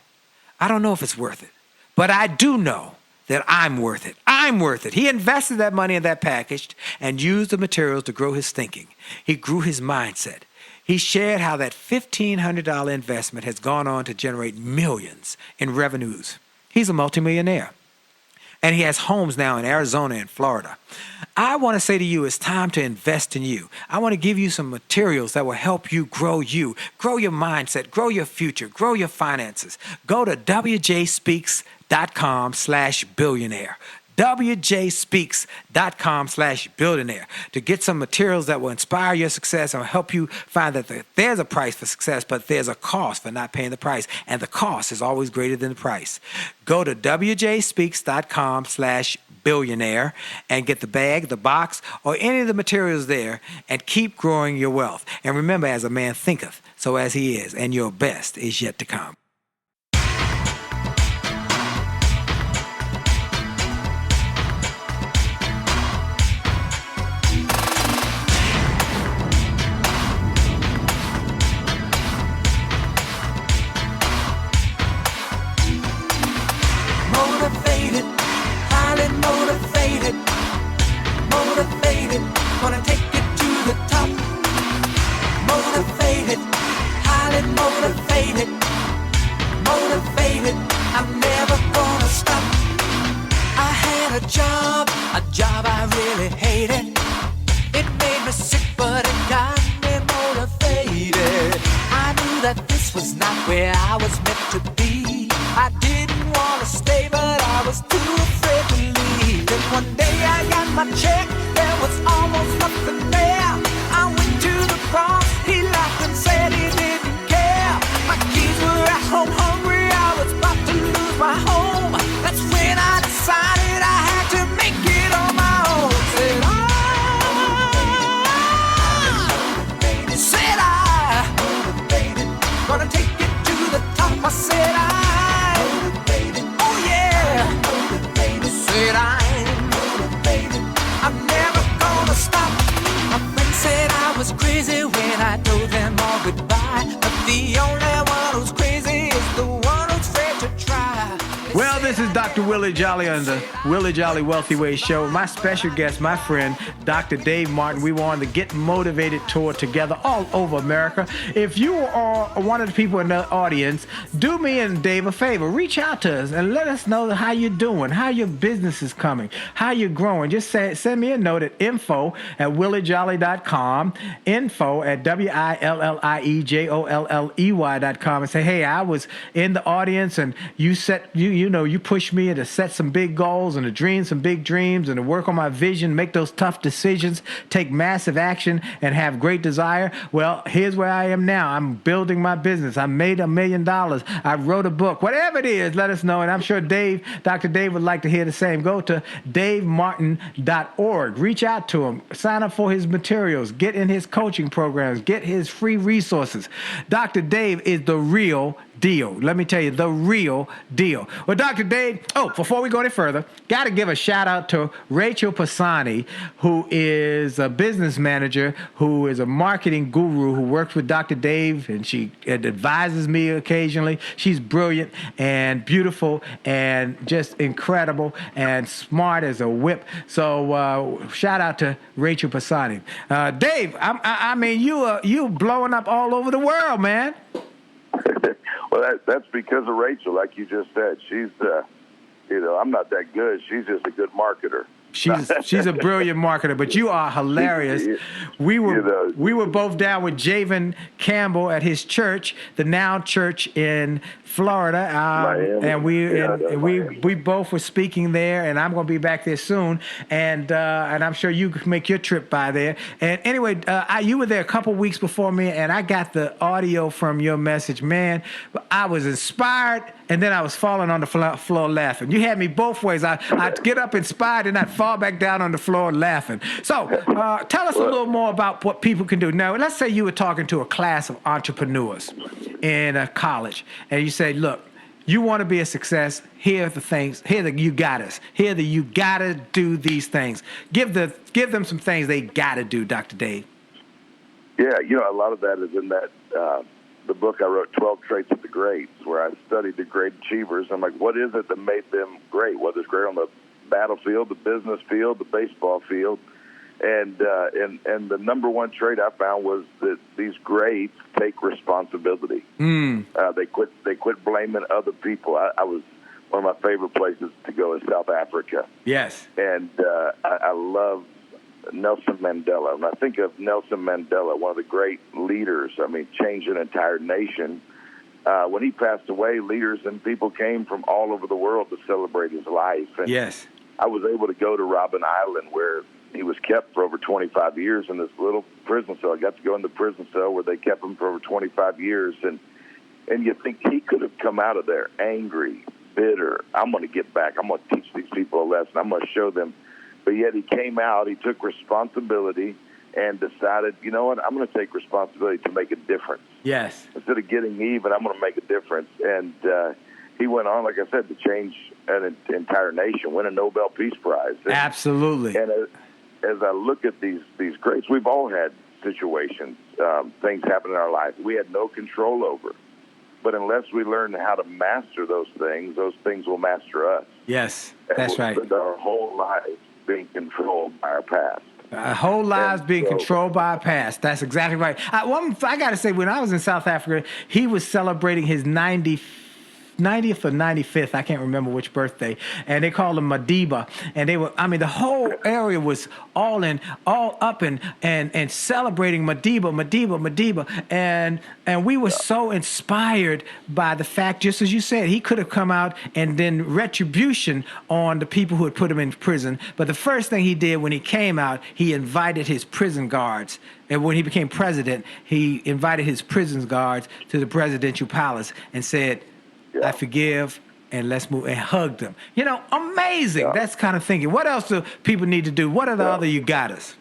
I don't know if it's worth it. But I do know that I'm worth it. I'm worth it. He invested that money in that package and used the materials to grow his thinking. He grew his mindset. He shared how that $1,500 investment has gone on to generate millions in revenues. He's a multimillionaire. And he has homes now in Arizona and Florida. I want to say to you, it's time to invest in you. I want to give you some materials that will help you, grow your mindset, grow your future, grow your finances. Go to wjspeaks.com/billionaire. wjspeaks.com/billionaire to get some materials that will inspire your success and help you find that there's a price for success, but there's a cost for not paying the price. And the cost is always greater than the price. Go to wjspeaks.com/billionaire and get the bag, the box, or any of the materials there and keep growing your wealth. And remember, as a man thinketh, so as he is, and your best is yet to come. Motivated, gonna take it to the top. Motivated, highly motivated. Motivated, I'm never gonna stop. I had a job I really hated. It made me sick, but it got me motivated. I knew that this was not where I was meant to be. I didn't want to stay, but I was too afraid to leave. Then one day I got my check, there was almost nothing there. I went to the boss, he laughed and said he didn't care. My kids were at home hungry, I was about to lose my home. That's when I decided I had to make it on my own. Said I, gonna take it to the top. I said I this is Dr. Willie Jolley on the Willie Jolley Wealthy Ways Show. My special guest, my friend, Dr. Dave Martin. We were on the Get Motivated tour together all over America. If you are one of the people in the audience, do me and Dave a favor. Reach out to us and let us know how you're doing, how your business is coming, how you're growing. Just send me a note at info@williejolly.com, info@WILLIEJOLLEY.com, and say, hey, I was in the audience and you pushed me to set some big goals and to dream some big dreams and to work on my vision, make those tough decisions, take massive action, and have great desire. Well, here's where I am now. I'm building my business. I made $1 million. I wrote a book. Whatever it is, let us know. And I'm sure Dr. Dave would like to hear the same. Go to davemartin.org. Reach out to him. Sign up for his materials. Get in his coaching programs. Get his free resources. Dr. Dave is the real deal. Let me tell you, the real deal. Well, Dr. Dave, before we go any further, got to give a shout out to Rachel Pisani, who is a business manager, who is a marketing guru, who works with Dr. Dave, and she advises me occasionally. She's brilliant and beautiful and just incredible and smart as a whip. So shout out to Rachel Pisani. Dave, I mean, you blowing up all over the world, man. Well, that's because of Rachel, like you just said. She's, I'm not that good. She's just a good marketer. She's a brilliant marketer, but you are hilarious. We were both down with Javen Campbell at his church, the Now Church in Florida, and we both were speaking there, and I'm going to be back there soon, and I'm sure you can make your trip by there. And anyway, you were there a couple weeks before me, and I got the audio from your message, man. I was inspired, and then I was falling on the floor laughing. You had me both ways. I'd get up inspired, and I'd fall back down on the floor laughing. So tell us a little more about what people can do. Now, let's say you were talking to a class of entrepreneurs in a college, and you say, look, you want to be a success, here are the things, here are the you gotta do these things. Give them some things they gotta do, Dr. Dave. Yeah, a lot of that is in that the book I wrote, 12 Traits of the Greats, where I studied the great achievers. I'm like, what is it that made them great? What is great on the battlefield, the business field, the baseball field? And the number one trait I found was that these greats take responsibility. They quit blaming other people. I was one of my favorite places to go is South Africa. Yes. And I love Nelson Mandela. When I think of Nelson Mandela, one of the great leaders, changed an entire nation. When he passed away, leaders and people came from all over the world to celebrate his life. And yes. I was able to go to Robben Island, where he was kept for over 25 years in this little prison cell. I got to go in the prison cell where they kept him for over 25 years. And you think he could have come out of there angry, bitter. I'm going to get back. I'm going to teach these people a lesson. I'm going to show them. But yet he came out, he took responsibility and decided, you know what, I'm going to take responsibility to make a difference. Yes. Instead of getting even, I'm going to make a difference. And he went on, like I said, to change an entire nation, win a Nobel Peace Prize. And, absolutely. And as I look at these greats, we've all had situations, things happen in our life we had no control over. But unless we learn how to master those things will master us. Yes, that's right. Spend our whole lives being controlled by our past. Our whole lives being controlled by our past. That's exactly right. I got to say, when I was in South Africa, he was celebrating his 90th or 95th, I can't remember which birthday, and they called him Madiba, and they were, the whole area was all up and celebrating Madiba, and we were so inspired by the fact, just as you said, he could have come out and then retribution on the people who had put him in prison, but the first thing he did when he came out, he invited his prison guards. And when he became president, he invited his prison guards to the presidential palace and said, I forgive, and let's move, and hugged them. Amazing. Yeah. That's kind of thinking. What else do people need to do? What are the other you got us?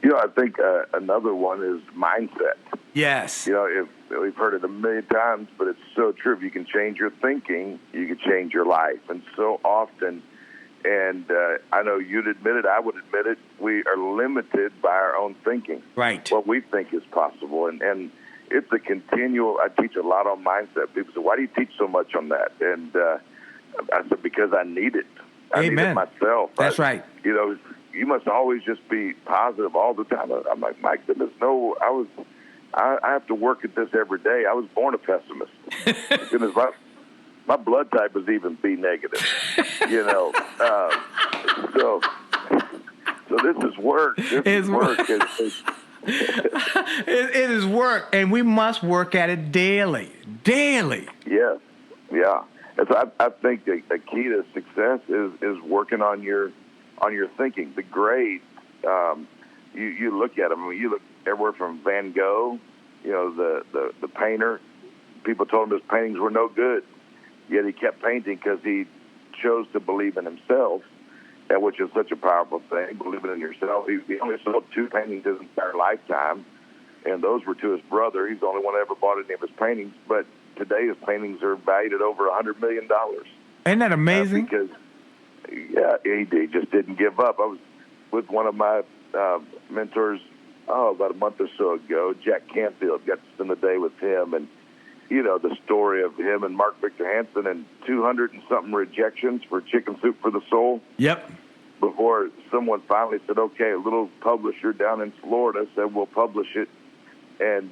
I think another one is mindset. Yes. If we've heard it a million times, but it's so true. If you can change your thinking, you can change your life. And so often, and I know you'd admit it, I would admit it, we are limited by our own thinking. Right. What we think is possible. And it's a continual, I teach a lot on mindset. People say, why do you teach so much on that? And I said, because I need it. I need it Amen. myself. That's right. You know, you must always just be positive all the time. I'm like, my goodness, no, I have to work at this every day. I was born a pessimist. Goodness, my blood type is even B negative. You know, so this is work. This is work. It is work, and we must work at it daily. Daily. Yeah, yeah. And so I think the key to success is working on your thinking. The grades, you look at them. I mean, you look everywhere from Van Gogh, you know, the painter. People told him his paintings were no good, yet he kept painting because he chose to believe in himself, and which is such a powerful thing, believing in yourself. He only sold 2 paintings his entire lifetime, and those were to his brother. He's the only one that ever bought any of his paintings, but today his paintings are valued at over $100 million. Isn't that amazing? Because, yeah, he just didn't give up. I was with one of my mentors, about a month or so ago, Jack Canfield. Got to spend the day with him, and you know the story of him and Mark Victor Hansen and 200 and something rejections for Chicken Soup for the Soul. Yep. Before someone finally said, okay, a little publisher down in Florida said we'll publish it, and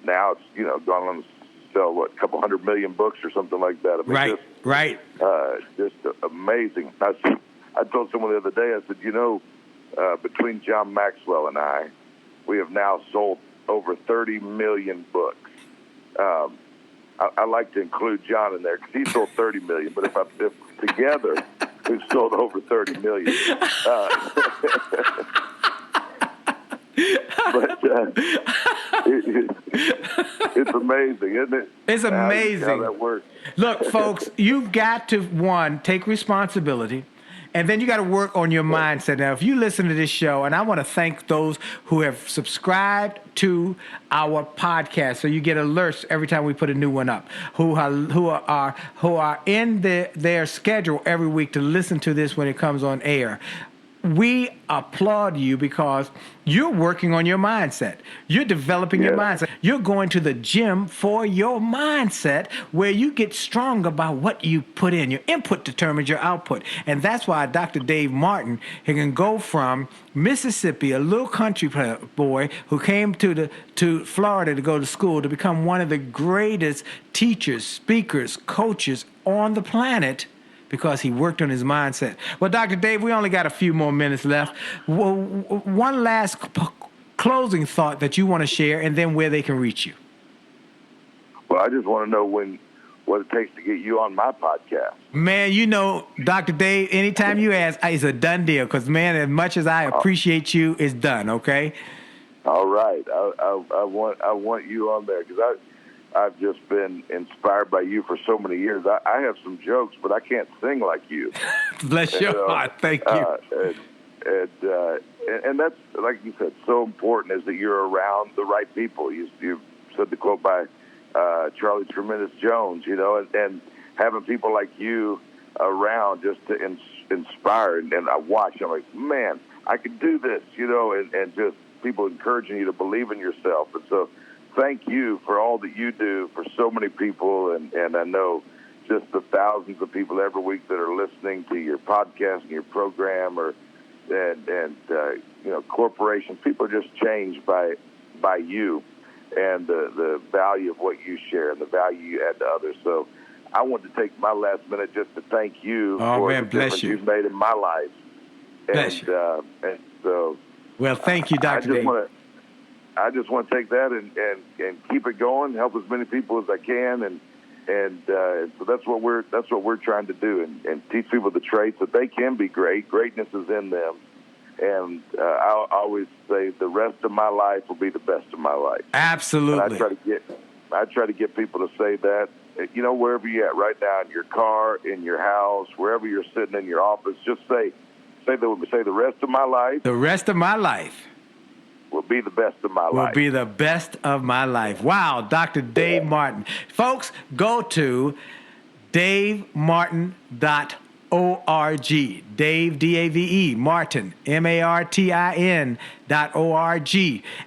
now it's, you know, gone on to sell a couple 100 million books or something like that. I mean, right. Just amazing. I told someone the other day, I said, you know, between John Maxwell and I, we have now sold over 30 million books. I like to include John in there because he sold 30 million, but if together we've sold over 30 million. But it's amazing, isn't it? It's amazing. How that works. Look, folks, you've got to, one, take responsibility, and then you got to work on your mindset. Now, if you listen to this show, and I want to thank those who have subscribed to our podcast, so you get alerts every time we put a new one up, who are in their schedule every week to listen to this when it comes on air. We applaud you because you're working on your mindset. You're developing your mindset. You're going to the gym for your mindset, where you get stronger by what you put in. Your input determines your output. And that's why Dr. Dave Martin, he can go from Mississippi, a little country boy who came to Florida to go to school, to become one of the greatest teachers, speakers, coaches on the planet, because he worked on his mindset. Well, Dr. Dave, we only got a few more minutes left. One last closing thought that you want to share, and then where they can reach you. Well, I just want to know what it takes to get you on my podcast. Man, you know, Dr. Dave, anytime you ask, it's a done deal. Because, man, as much as I appreciate you, it's done, okay? All right. I want you on there because I've just been inspired by you for so many years. I have some jokes, but I can't sing like you. Bless your heart. Thank you. And that's, like you said, so important, is that you're around the right people. You said the quote by Charlie Tremendous Jones, you know, and having people like you around just to inspire. And I watch, I'm like, man, I can do this, you know, and just people encouraging you to believe in yourself. And so thank you for all that you do for so many people, and I know just the thousands of people every week that are listening to your podcast and your program, and you know, corporations. People are just changed by you and the value of what you share and the value you add to others. So I want to take my last minute just to thank you for the difference you've made in my life. Bless you. And so, well, thank you, Dr. Dave. I just want to take that and keep it going, help as many people as I can, and so that's what we're trying to do, and teach people the traits that they can be great. Greatness is in them, and I always say the rest of my life will be the best of my life. Absolutely. And I try to get people to say that, you know, wherever you're at right now, in your car, in your house, wherever you're sitting in your office, just say the rest of my life. The rest of my life will be the best of my life. Will be the best of my life. Wow, Dr. Dave Martin. Folks, go to davemartin.org. Dave, D-A-V-E, Martin, M-A-R-T-I-N.org.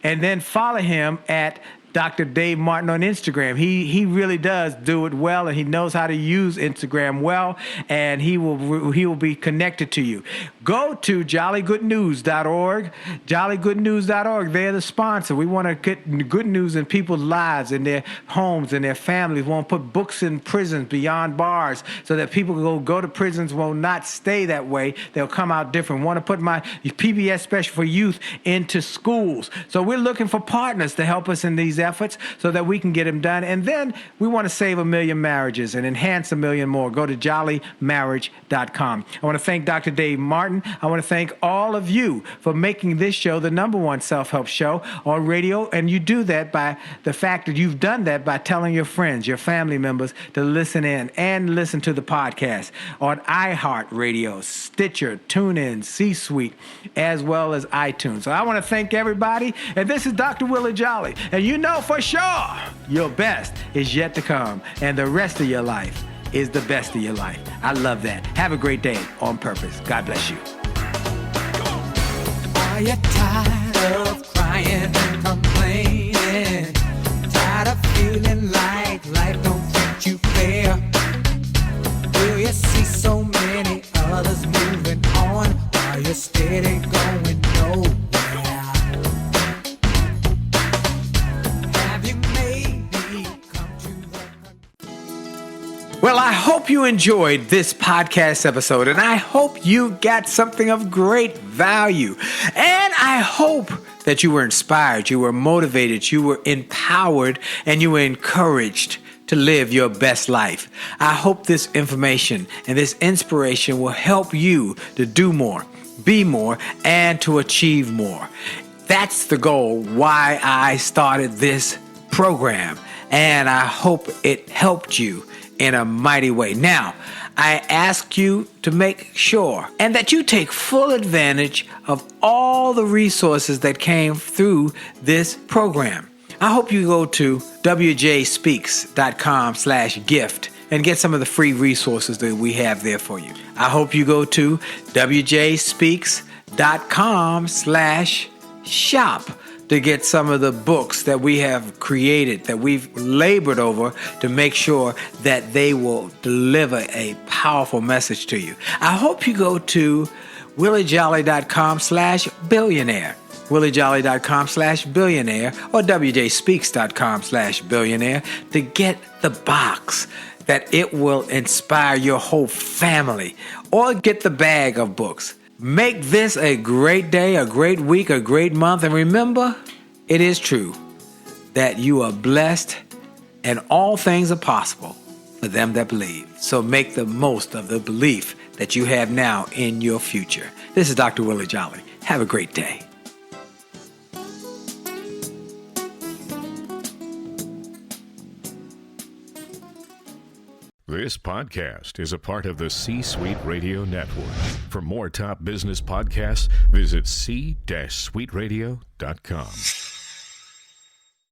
And then follow him at Dr. Dave Martin on Instagram. He really does do it well, and he knows how to use Instagram well, and he will be connected to you. Go to jollygoodnews.org. Jollygoodnews.org. They're the sponsor. We want to get good news in people's lives, in their homes, in their families. We want to put books in prisons, beyond bars, so that people who go to prisons will not stay that way. They'll come out different. We want to put my PBS special for youth into schools. So we're looking for partners to help us in these efforts so that we can get them done. And then we want to save 1 million marriages and enhance 1 million more. Go to jollymarriage.com. I want to thank Dr. Dave Martin. I want to thank all of you for making this show the #1 self-help show on radio. And you do that by the fact that you've done that by telling your friends, your family members to listen in and listen to the podcast on iHeartRadio, Stitcher, TuneIn, C-Suite, as well as iTunes. So I want to thank everybody. And this is Dr. Willie Jolley. And you know for sure your best is yet to come. And the rest of your life is the best of your life. I love that. Have a great day on purpose. God bless you. Are you tired of crying and complaining? Tired of feeling like life don't treat you fair? Do you see so many others moving on while you're steady going nowhere? Have you maybe come to the... Well, I hope you enjoyed this podcast episode, and I hope you got something of great value. And I hope that you were inspired, you were motivated, you were empowered, and you were encouraged to live your best life. I hope this information and this inspiration will help you to do more, be more, and to achieve more. That's the goal why I started this program, and I hope it helped you in a mighty way. Now, I ask you to make sure and that you take full advantage of all the resources that came through this program. I hope you go to wjspeaks.com/gift and get some of the free resources that we have there for you. I hope you go to wjspeaks.com/shop to get some of the books that we have created, that we've labored over to make sure that they will deliver a powerful message to you. I hope you go to williejolly.com/billionaire, williejolly.com/billionaire, or wjspeaks.com/billionaire to get the box that it will inspire your whole family, or get the bag of books. Make this a great day, a great week, a great month. And remember, it is true that you are blessed and all things are possible for them that believe. So make the most of the belief that you have now in your future. This is Dr. Willie Jolley. Have a great day. This podcast is a part of the C-Suite Radio Network. For more top business podcasts, visit c-suiteradio.com.